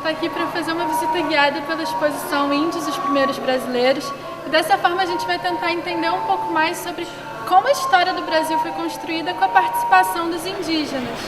está aqui para fazer uma visita guiada pela exposição Índios, os Primeiros Brasileiros. E dessa forma a gente vai tentar entender um pouco mais sobre como a história do Brasil foi construída com a participação dos indígenas.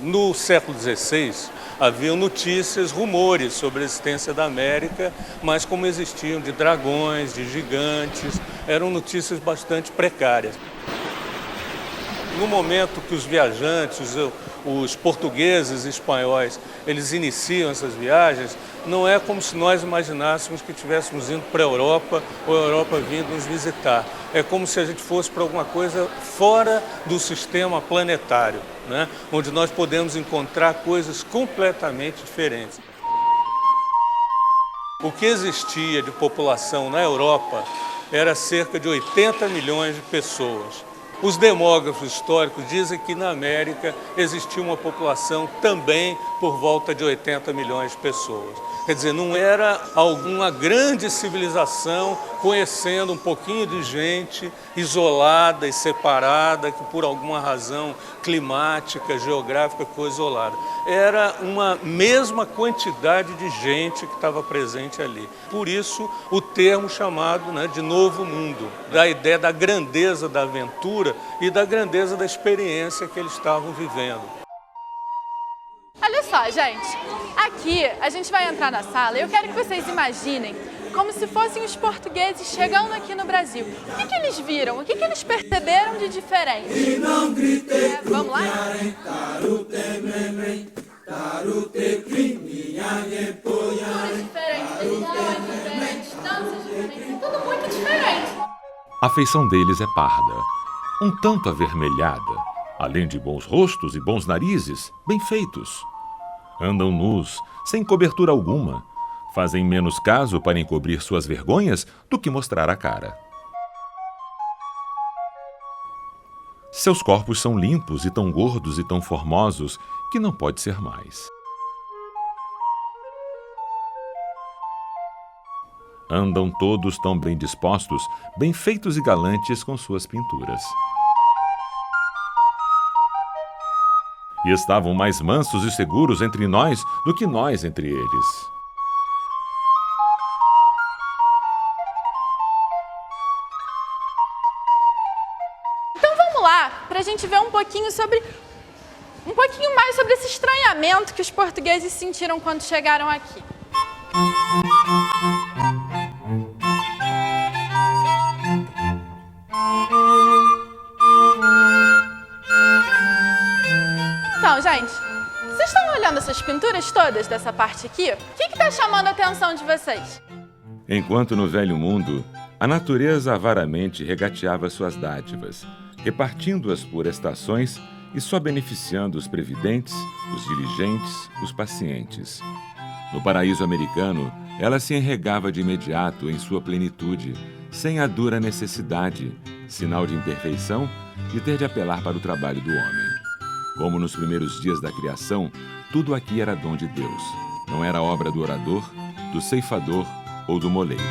No século XVI, haviam notícias, rumores sobre a existência da América, mas como existiam de dragões, de gigantes, eram notícias bastante precárias. No momento que os viajantes, os portugueses e espanhóis, eles iniciam essas viagens, não é como se nós imaginássemos que estivéssemos indo para a Europa ou a Europa vindo nos visitar. É como se a gente fosse para alguma coisa fora do sistema planetário, né? Onde nós podemos encontrar coisas completamente diferentes. O que existia de população na Europa era cerca de 80 milhões de pessoas. Os demógrafos históricos dizem que na América existia uma população também por volta de 80 milhões de pessoas. Quer dizer, não era alguma grande civilização conhecendo um pouquinho de gente isolada e separada, que por alguma razão climática, geográfica, ficou isolada. Era uma mesma quantidade de gente que estava presente ali. Por isso, o termo chamado, né, de Novo Mundo, da ideia da grandeza da aventura e da grandeza da experiência que eles estavam vivendo. Olha só, gente, aqui a gente vai entrar na sala e eu quero que vocês imaginem como se fossem os portugueses chegando aqui no Brasil. O que eles viram? O que eles perceberam de diferente? Vamos lá? Danças diferentes, tudo muito diferente. A feição deles é parda, um tanto avermelhada, além de bons rostos e bons narizes, bem feitos. Andam nus, sem cobertura alguma. Fazem menos caso para encobrir suas vergonhas do que mostrar a cara. Seus corpos são limpos e tão gordos e tão formosos que não pode ser mais. Andam todos tão bem dispostos, bem feitos e galantes com suas pinturas. E estavam mais mansos e seguros entre nós do que nós entre eles. Então vamos lá, para a gente ver um pouquinho mais sobre esse estranhamento que os portugueses sentiram quando chegaram aqui. Então, gente, vocês estão olhando essas pinturas todas dessa parte aqui? O que está chamando a atenção de vocês? Enquanto no velho mundo, a natureza avaramente regateava suas dádivas, repartindo-as por estações e só beneficiando os previdentes, os diligentes, os pacientes. No paraíso americano, ela se enregava de imediato em sua plenitude, sem a dura necessidade, sinal de imperfeição, de ter de apelar para o trabalho do homem. Como nos primeiros dias da criação, tudo aqui era dom de Deus. Não era obra do orador, do ceifador ou do moleiro.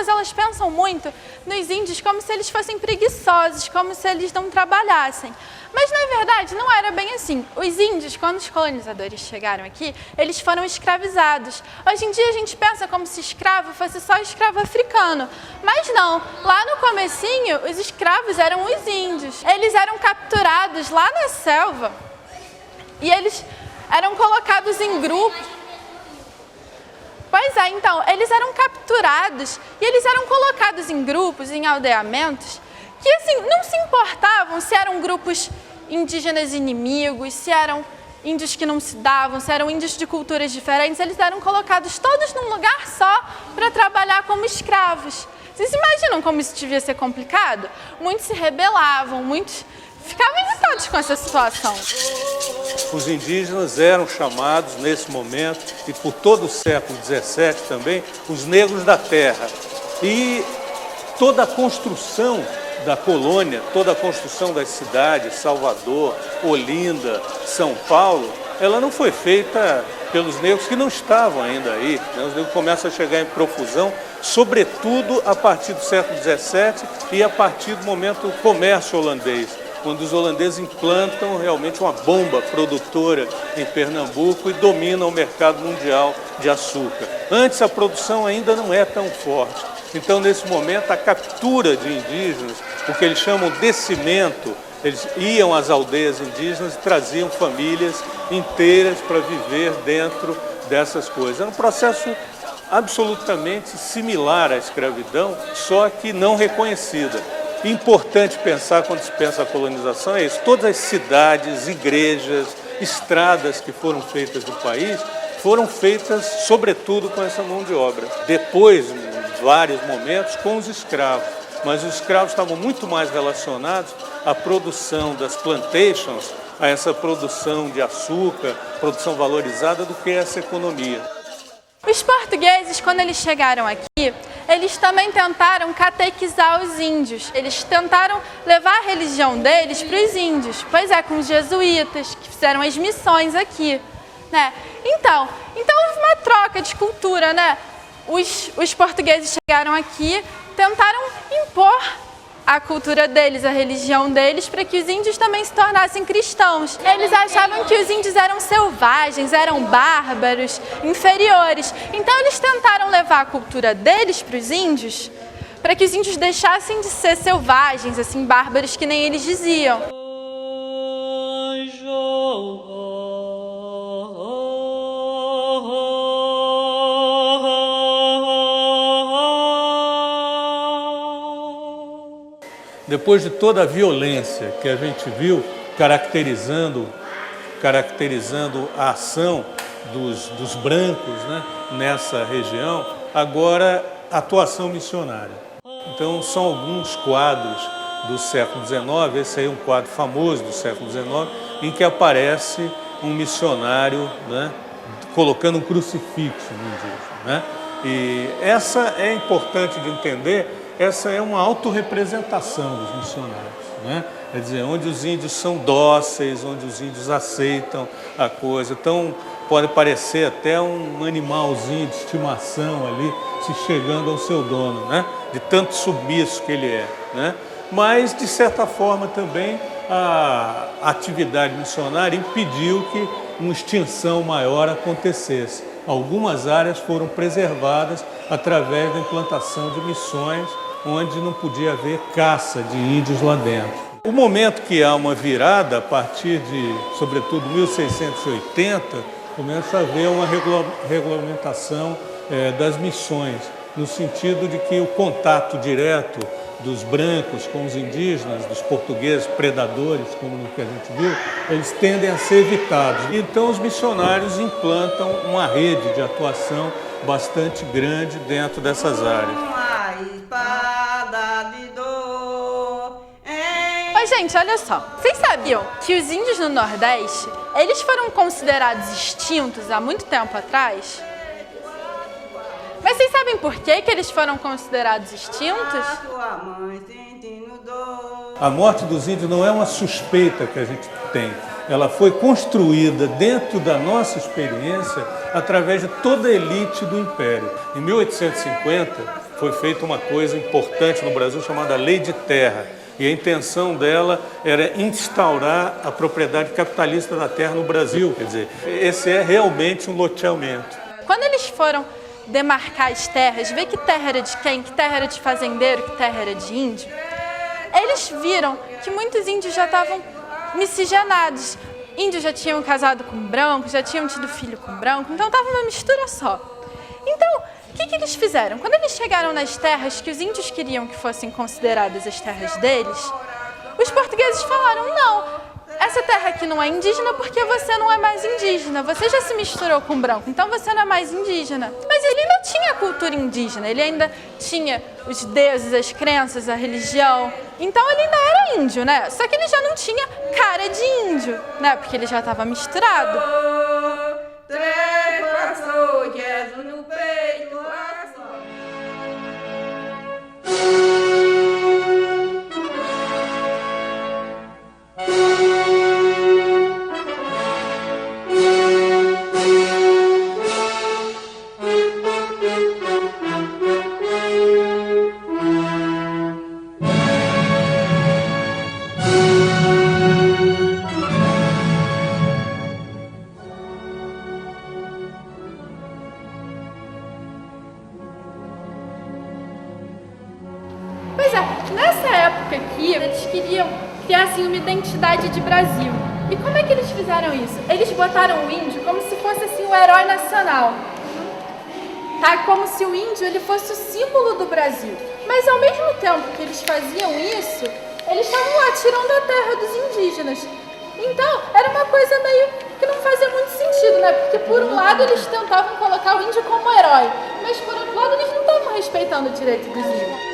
Elas pensam muito nos índios como se eles fossem preguiçosos, como se eles não trabalhassem. Mas, na verdade, não era bem assim. Os índios, quando os colonizadores chegaram aqui, eles foram escravizados. Hoje em dia, a gente pensa como se escravo fosse só escravo africano. Mas não. Lá no comecinho, os escravos eram os índios. Eles eram capturados lá na selva e eles eram colocados em grupos. Pois é, então, eles eram capturados e eles eram colocados em grupos, em aldeamentos, que assim, não se importavam se eram grupos indígenas inimigos, se eram índios que não se davam, se eram índios de culturas diferentes, eles eram colocados todos num lugar só para trabalhar como escravos. Vocês imaginam como isso devia ser complicado? Muitos se rebelavam, muitos ficavam irritados com essa situação. Os indígenas eram chamados, nesse momento, e por todo o século XVII também, os negros da terra. E toda a construção da colônia, toda a construção das cidades, Salvador, Olinda, São Paulo, ela não foi feita pelos negros que não estavam ainda aí. Né? Os negros começam a chegar em profusão, sobretudo a partir do século XVII e a partir do momento do comércio holandês, quando os holandeses implantam realmente uma bomba produtora em Pernambuco e dominam o mercado mundial de açúcar. Antes a produção ainda não é tão forte. Então, nesse momento, a captura de indígenas, o que eles chamam de cimento, eles iam às aldeias indígenas e traziam famílias inteiras para viver dentro dessas coisas. Era um processo absolutamente similar à escravidão, só que não reconhecida. Importante pensar, quando se pensa a colonização, é isso. Todas as cidades, igrejas, estradas que foram feitas no país, foram feitas, sobretudo, com essa mão de obra. Depois, em vários momentos, com os escravos. Mas os escravos estavam muito mais relacionados à produção das plantations, a essa produção de açúcar, produção valorizada, do que essa economia. Os portugueses, quando eles chegaram aqui, eles também tentaram catequizar os índios. Eles tentaram levar a religião deles para os índios. Pois é, com os jesuítas, que fizeram as missões aqui. Né? Então houve uma troca de cultura, né? Os portugueses chegaram aqui, tentaram impor a cultura deles, a religião deles, para que os índios também se tornassem cristãos. Eles achavam que os índios eram selvagens, eram bárbaros, inferiores. Então eles tentaram levar a cultura deles para os índios, para que os índios deixassem de ser selvagens, assim, bárbaros, que nem eles diziam. Depois de toda a violência que a gente viu caracterizando a ação dos brancos, né, nessa região, agora a atuação missionária. Então são alguns quadros do século XIX, esse aí é um quadro famoso do século XIX, em que aparece um missionário, né, colocando um crucifixo no indígena. Né? E essa é importante de entender. Essa é uma autorrepresentação dos missionários, né? Quer dizer, onde os índios são dóceis, onde os índios aceitam a coisa. Então, pode parecer até um animalzinho de estimação ali, se chegando ao seu dono, né? De tanto submisso que ele é, né? Mas, de certa forma, também a atividade missionária impediu que uma extinção maior acontecesse. Algumas áreas foram preservadas através da implantação de missões, onde não podia haver caça de índios lá dentro. O momento que há uma virada, a partir de, sobretudo, 1680, começa a haver uma regulamentação das missões, no sentido de que o contato direto dos brancos com os indígenas, dos portugueses predadores, como no que a gente viu, eles tendem a ser evitados. Então os missionários implantam uma rede de atuação bastante grande dentro dessas áreas. Mas, gente, olha só. Vocês sabiam que os índios no Nordeste, eles foram considerados extintos há muito tempo atrás? Mas vocês sabem por que eles foram considerados extintos? A morte dos índios não é uma suspeita que a gente tem. Ela foi construída dentro da nossa experiência através de toda a elite do Império. Em 1850, foi feita uma coisa importante no Brasil chamada Lei de Terra. E a intenção dela era instaurar a propriedade capitalista da terra no Brasil. Quer dizer, esse é realmente um loteamento. Quando eles foram demarcar as terras, ver que terra era de quem, que terra era de fazendeiro, que terra era de índio, eles viram que muitos índios já estavam miscigenados. Índios já tinham casado com brancos, já tinham tido filho com branco, então estava uma mistura só. Então, o que eles fizeram? Quando eles chegaram nas terras que os índios queriam que fossem consideradas as terras deles, os portugueses falaram, não, essa terra aqui não é indígena porque você não é mais indígena, você já se misturou com branco, então você não é mais indígena. Mas ele ainda tinha cultura indígena, ele ainda tinha os deuses, as crenças, a religião. Então ele ainda era índio, né? Só que ele já não tinha cara de índio, né? Porque ele já estava misturado. Pois é, nessa época aqui, eles queriam criar assim, uma identidade de Brasil. E como é que eles fizeram isso? Eles botaram o índio como se fosse assim, o herói nacional. Tá? Como se o índio ele fosse o símbolo do Brasil. Mas ao mesmo tempo que eles faziam isso, eles estavam lá tirando a terra dos indígenas. Então, era uma coisa meio que não fazia muito sentido, né? Porque por um lado eles tentavam colocar o índio como herói, mas por outro lado eles não estavam respeitando o direito dos índios.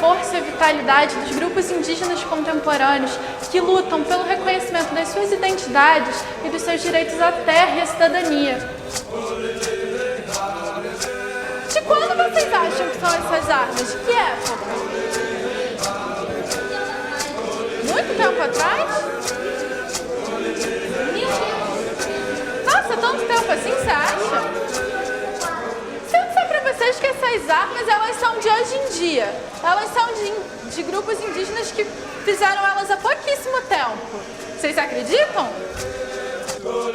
Força e vitalidade dos grupos indígenas contemporâneos que lutam pelo reconhecimento das suas identidades e dos seus direitos à terra e à cidadania. De quando vocês acham que são essas armas? De que época? Muito tempo atrás? Nossa, tanto tempo assim, você acha? Vocês que essas armas, elas são de hoje em dia. Elas são de grupos indígenas que fizeram elas há pouquíssimo tempo. Vocês acreditam? O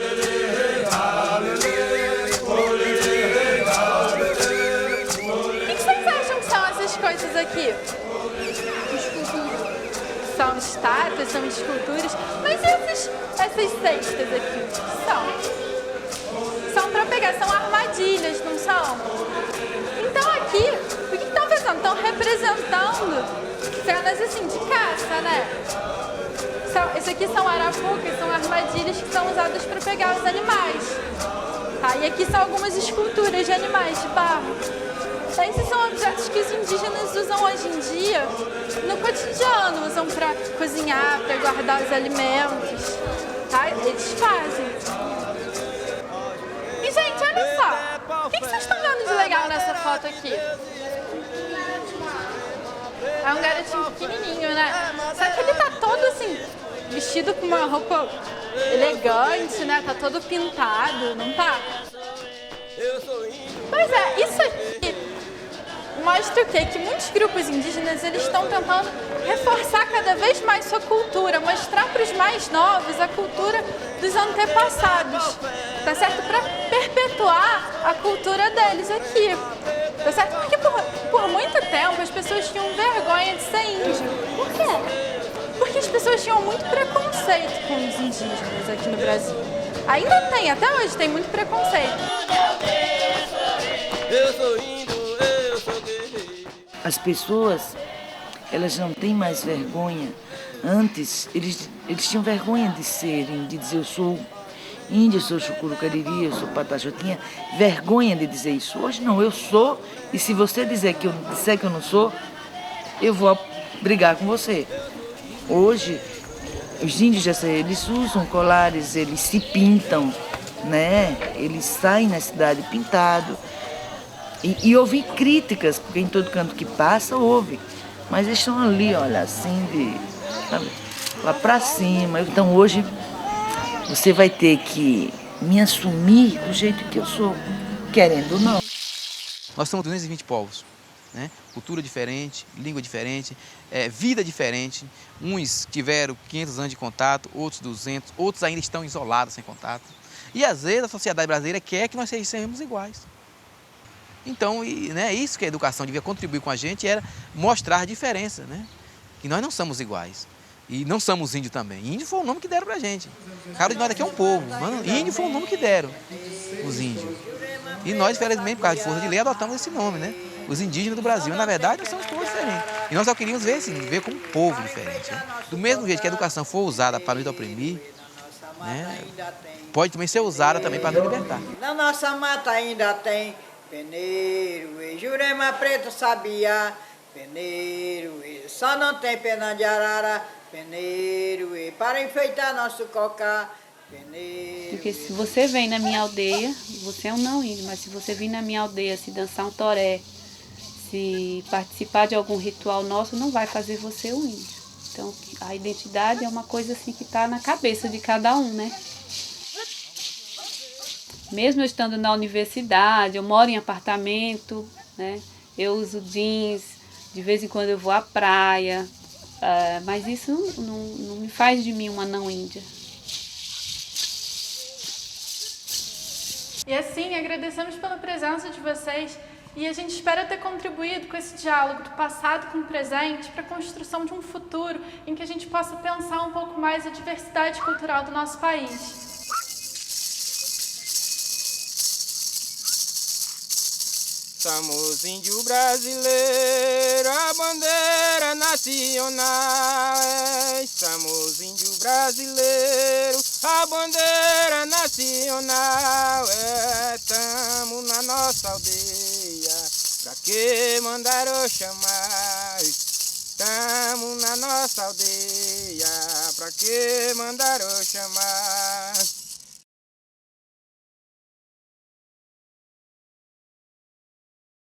que vocês acham que são essas coisas aqui? São estátuas, são esculturas. Mas e essas cestas aqui? São para pegar, são armadilhas, não são? Então aqui, o que estão fazendo? Estão representando cenas assim de caça, né? Esse aqui são arapucas, são armadilhas que são usadas para pegar os animais. Tá? E aqui são algumas esculturas de animais de barro. Esses são objetos que os indígenas usam hoje em dia no cotidiano, usam para cozinhar, para guardar os alimentos. Tá? Eles fazem. E, gente, olha só. O que vocês estão vendo de legal nessa foto aqui? É um garotinho pequenininho, né? Só que ele tá todo assim, vestido com uma roupa elegante, né? Tá todo pintado, não tá? Pois é, isso aqui mostra o quê? Que muitos grupos indígenas, eles estão tentando reforçar cada vez mais sua cultura, mostrar para os mais novos a cultura dos antepassados, tá certo? Para perpetuar a cultura deles aqui, tá certo? Porque por muito tempo as pessoas tinham vergonha de ser índio. Por quê? Porque as pessoas tinham muito preconceito com os indígenas aqui no Brasil. Ainda tem, até hoje tem muito preconceito. Eu sou índio, eu sou guerreiro. As pessoas, elas não têm mais vergonha. Antes, eles tinham vergonha de serem, de dizer eu sou índio, eu sou chucuru cariri, eu sou pataxó. Eu tinha vergonha de dizer isso. Hoje não, eu sou, e se você disser que eu não sou, eu vou brigar com você. Hoje, os índios, eles usam colares, eles se pintam, né? Eles saem na cidade pintado. E ouvi críticas, porque em todo canto que passa, ouve. Mas eles estão ali, olha, assim, sabe, lá pra cima. Então hoje você vai ter que me assumir do jeito que eu sou, querendo ou não. Nós somos 220 povos, né? Cultura diferente, língua diferente, vida diferente. Uns tiveram 500 anos de contato, outros 200, outros ainda estão isolados, sem contato. E às vezes a sociedade brasileira quer que nós sejamos iguais. Então, isso que a educação devia contribuir com a gente, era mostrar a diferença, né? Que nós não somos iguais. E não somos índios também. Índio foi o nome que deram pra gente. Cada de nós aqui é um povo. Mano, índio foi o nome que deram, os índios. E nós, infelizmente, por causa de força de lei, adotamos esse nome, né? Os indígenas do Brasil. Na verdade, nós somos povos diferentes. E nós só queríamos ver, assim, ver como um povo diferente. Né? Do mesmo jeito que a educação for usada para nos oprimir, né? Pode também ser usada também para nos libertar. Na nossa mata ainda tem peneiro, Jurema preto sabiá, peneiro, só não tem pena de arara, peneiro, para enfeitar nosso cocá, peneiro. Porque se você vem na minha aldeia, você é um não índio, mas se você vir na minha aldeia se dançar um toré, se participar de algum ritual nosso, não vai fazer você um índio. Então, a identidade é uma coisa assim que está na cabeça de cada um, né? Mesmo eu estando na universidade, eu moro em apartamento, né? Eu uso jeans, de vez em quando eu vou à praia, mas isso não me faz de mim uma não índia. E assim, agradecemos pela presença de vocês e a gente espera ter contribuído com esse diálogo do passado com o presente para a construção de um futuro em que a gente possa pensar um pouco mais a diversidade cultural do nosso país. Somos índio brasileiro, a bandeira nacional. Somos índio brasileiro, a bandeira nacional. Tamo na nossa aldeia, pra que mandaram chamar? Tamo na nossa aldeia, pra que mandaram chamar?